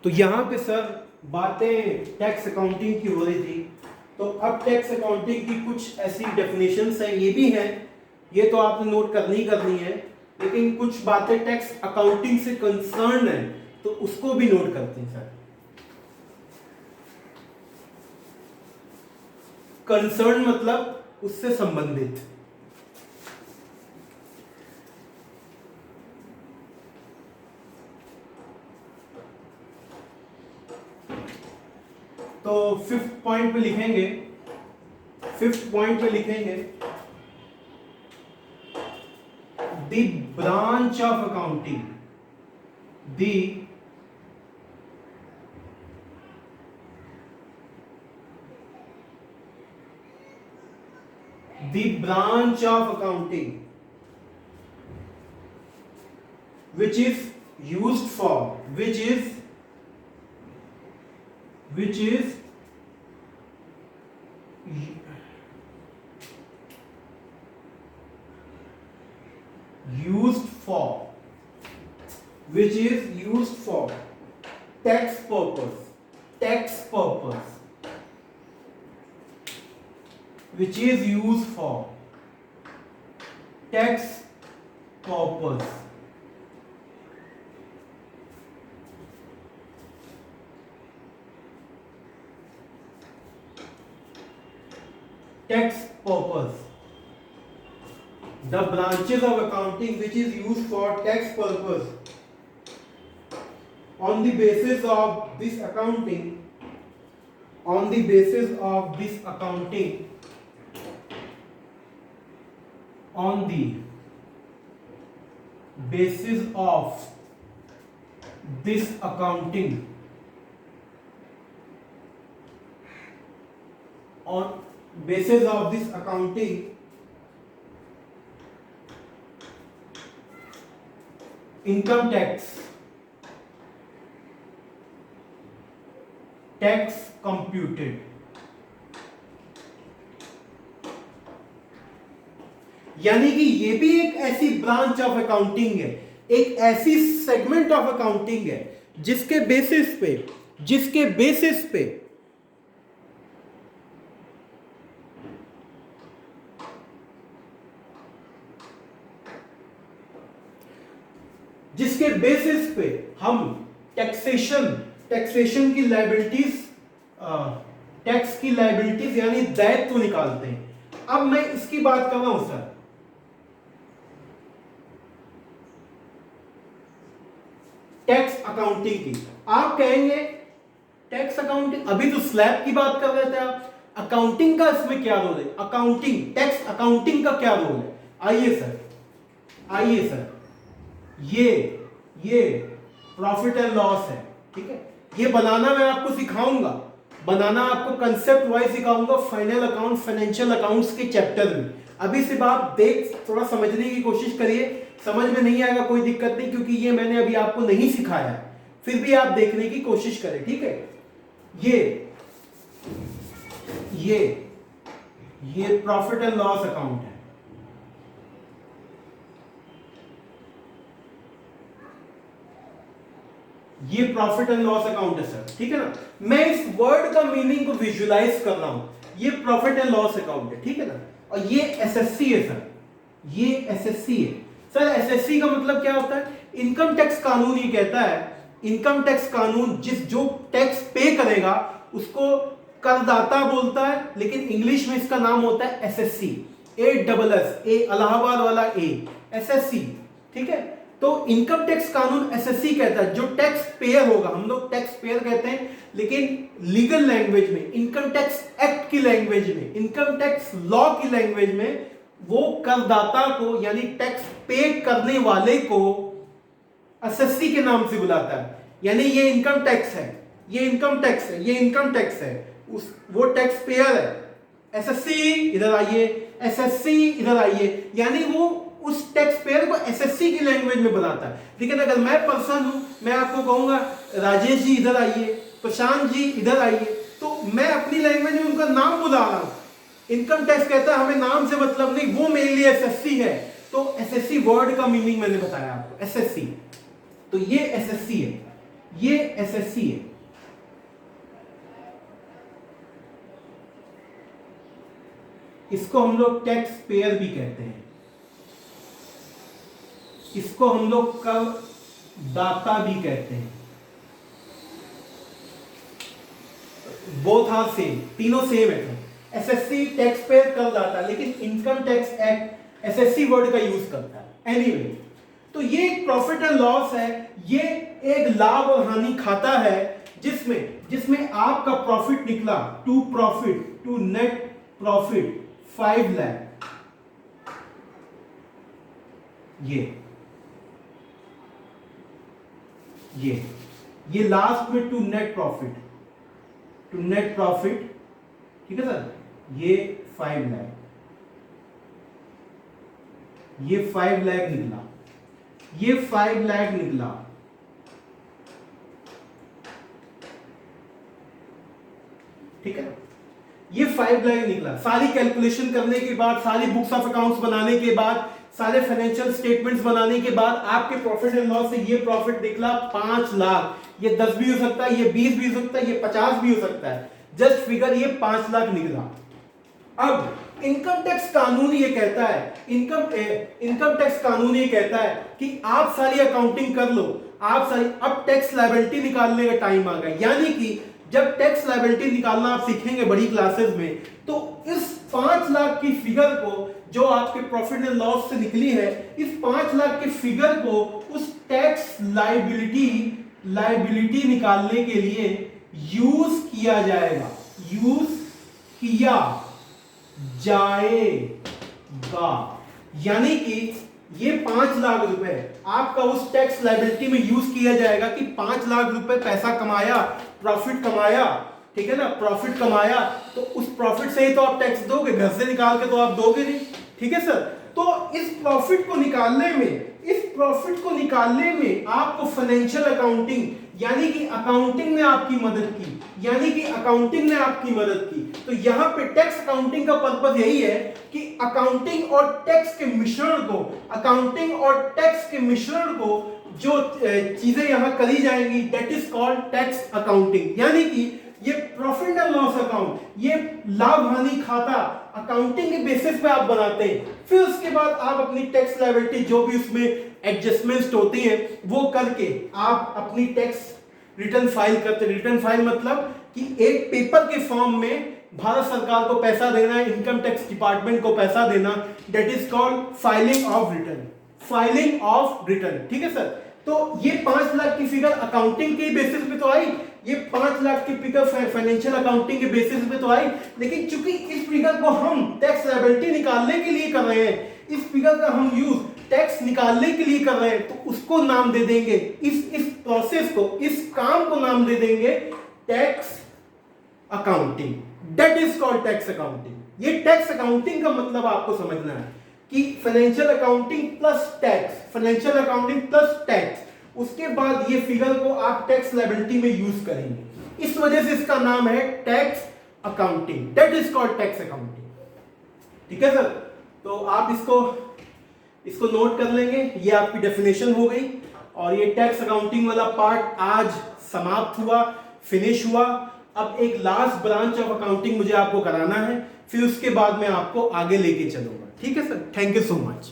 तो यहाँ पे सर बातें टैक्स अकाउंटिंग की हो रही थी, तो अब टैक्स अकाउंटिंग की कुछ ऐसी डेफिनेशंस हैं, ये भी हैं, ये तो आपने नोट करनी है, लेकिन कुछ बातें टैक्स अकाउंटिंग से कंसर्न है तो उसको भी नोट करते हैं सर। कंसर्न मतलब उससे संबंधित। तो फिफ्थ पॉइंट पे लिखेंगे, the branch of accounting, the branch of accounting which is used for tax purpose, which is used for tax purpose, the branches of accounting which is used for tax purpose, on the basis of this accounting, on the basis of this accounting, on the basis of this accounting, on basis of this accounting, income tax computed, यानी कि ये भी एक ऐसी branch of accounting है, एक ऐसी segment of accounting है जिसके बेसिस पे हम टैक्सेशन की लायबिलिटीज, टैक्स की लायबिलिटीज यानी दायित्व निकालते हैं। अब मैं इसकी बात कर रहा हूं सर, टैक्स अकाउंटिंग की। आप कहेंगे टैक्स अकाउंटिंग, अभी तो स्लैब की बात कर रहे थे आप, अकाउंटिंग का इसमें क्या रोल है? अकाउंटिंग, टैक्स अकाउंटिंग का क्या रोल है? आइए सर, ये प्रॉफिट एंड लॉस है, ठीक है। ये बनाना मैं आपको सिखाऊंगा, आपको कंसेप्ट वाइज सिखाऊंगा फाइनल अकाउंट, फाइनेंशियल अकाउंट्स के चैप्टर में। अभी सिर्फ आप थोड़ा समझने की कोशिश करिए, समझ में नहीं आएगा कोई दिक्कत नहीं, क्योंकि ये मैंने अभी आपको नहीं सिखाया, फिर भी आप देखने की कोशिश करें, ठीक है। ये प्रॉफिट एंड लॉस अकाउंट है, ये प्रॉफिट एंड लॉस अकाउंट है सर, ठीक है ना। मैं इस वर्ड का मीनिंग को विजुलाइज कर रहा हूं, ये प्रॉफिट एंड लॉस अकाउंट है, ठीक है ना। और ये एसएससी है सर, ये एसएससी है सर। एसएससी का मतलब क्या होता है? इनकम टैक्स कानून ये कहता है, इनकम टैक्स कानून जो टैक्स पे करेगा उसको करदाता बोलता है, लेकिन इंग्लिश में इसका नाम होता है एसएससी, ASS, इलाहाबाद वाला एसएससी, ठीक है। तो इनकम टैक्स कानून एसएससी कहता है, जो टैक्स पेयर होगा, हम लोग टैक्स पेयर कहते हैं, लेकिन लीगल लैंग्वेज में, इनकम टैक्स एक्ट की लैंग्वेज में, इनकम टैक्स लॉ की लैंग्वेज में, वो करदाता को यानी टैक्स पे करने वाले को एसएससी के नाम से बुलाता है। यानी ये इनकम टैक्स है, ये इनकम टैक्स है, वो टैक्स पेयर है। एसएससी इधर आइए, एसएससी इधर आइए, यानी वो उस टैक्स पेयर को एसएससी की लैंग्वेज में बनाता है। लेकिन अगर मैं पर्सन हूं, मैं आपको कहूंगा राजेश जी इधर आइए, प्रशांत जी इधर आइए, तो मैं अपनी लैंग्वेज में उनका नाम बुला रहा हूं। इनकम टैक्स कहता है हमें नाम से मतलब नहीं, वो मेरे लिए एसएससी है। तो एसएससी वर्ड का मीनिंग मैंने बताया आपको, एसएससी। तो ये एसएससी है, ये एसएससी है। इसको हम लोग टैक्स पेयर भी कहते हैं, इसको हम लोग कर दाता भी कहते हैं। बोथ आर सेम, तीनों सेम है। एसएससी टैक्स पेयर कर दाता, लेकिन income tax act SSC word का यूज करता है। एनीवे, तो ये एक प्रॉफिट एंड लॉस है, ये एक लाभ और हानि खाता है जिसमें आपका प्रॉफिट निकला टू नेट प्रॉफिट 5 लाख। ये लास्ट में टू नेट प्रॉफिट, ठीक है सर, ये 5 लाख, ये 5 लाख निकला, ये 5 लाख निकला। ठीक है, ये 5 लाख निकला। सारी कैलकुलेशन करने के बाद, सारी बुक्स ऑफ अकाउंट्स बनाने के बाद, सारे फाइनेंशियल स्टेटमेंट्स बनाने के बाद आपके प्रॉफिट एंड लॉस से ये प्रॉफिट निकला 5 लाख। ये 10 भी हो सकता है, ये 20 भी हो सकता है, ये 50 भी हो सकता है। जस्ट फिगर ये 5 लाख निकला। अब इनकम टैक्स कानून ये कहता है, इनकम टैक्स कानून ये कहता है कि आप सारी अकाउंटिंग कर लो, आप सारी, अब टैक्स लायबिलिटी निकालने का टाइम आ गया। यानी कि जब टैक्स लायबिलिटी निकालना आप सीखेंगे बड़ी क्लासेस में, तो इस 5 लाख की फिगर को, जो आपके प्रॉफिट एंड लॉस से निकली है, इस 5 लाख की फिगर को उस टैक्स लायबिलिटी निकालने के लिए यूज किया जाएगा, यूज किया जाएगा। यानी कि ये 5 लाख रुपए आपका उस टैक्स लायबिलिटी में यूज किया जाएगा कि 5 लाख रुपए पैसा कमाया, प्रॉफिट कमाया, ठीक है ना, प्रॉफिट कमाया, तो उस प्रॉफिट से ही तो आप टैक्स दोगे, घर से निकाल के तो आप दोगे नहीं। ठीक है सर, तो इस प्रॉफिट को निकालने में आपको फाइनेंशियल अकाउंटिंग, यानी कि अकाउंटिंग ने आपकी मदद की, तो यहां पे टैक्स अकाउंटिंग का पर्पस यही है कि अकाउंटिंग और टैक्स के मिश्रण को जो चीजें यहां करी जाएंगी, that is called tax accounting. यानी कि ये प्रॉफिट एंड लॉस अकाउंट, ये लाभ हानि खाता अकाउंटिंग के बेसिस पे आप बनाते हैं। फिर उसके बाद आप अपनी टैक्स लायबिलिटी, जो भी उसमें एडजस्टमेंट्स होती हैं, वो करके आप अपनी टैक्स रिटर्न फाइल करते। रिटर्न फाइल मतलब कि एक पेपर के फॉर्म में भारत सरकार को पैसा देना, इनकम टैक्स डिपार्टमेंट को पैसा देना, that is called filing of return. ठीक है सर, तो ये 5 लाख की फिगर अकाउंटिंग के बेसिस पे तो आई, ये 5 लाख की फिगर फाइनेंशियल अकाउंटिंग के बेसिस पे तो आई, लेकिन चूंकि इस फिगर को हम टैक्स लायबिलिटी निकालने के लिए कर रहे हैं, इस फिगर का हम यूज टैक्स निकालने के लिए कर रहे हैं, तो उसको नाम दे देंगे, इस प्रोसेस को, इस काम को नाम दे देंगे tax accounting. That is called tax accounting. ये टैक्स अकाउंटिंग का मतलब आपको समझना है कि फाइनेंशियल अकाउंटिंग प्लस टैक्स, उसके बाद ये फिगर को आप टैक्स लायबिलिटी में यूज करेंगे। इस वजह से इसका नाम है tax accounting. That is called tax accounting. ठीक है सर, तो आप इसको नोट कर लेंगे। ये आपकी डेफिनेशन हो गई, और ये टैक्स अकाउंटिंग वाला पार्ट आज समाप्त हुआ, फिनिश हुआ। अब एक लास्ट ब्रांच ऑफ अकाउंटिंग मुझे आपको कराना है, फिर उसके बाद मैं आपको आगे लेके चलूंगा। ठीक है sir, thank you so much.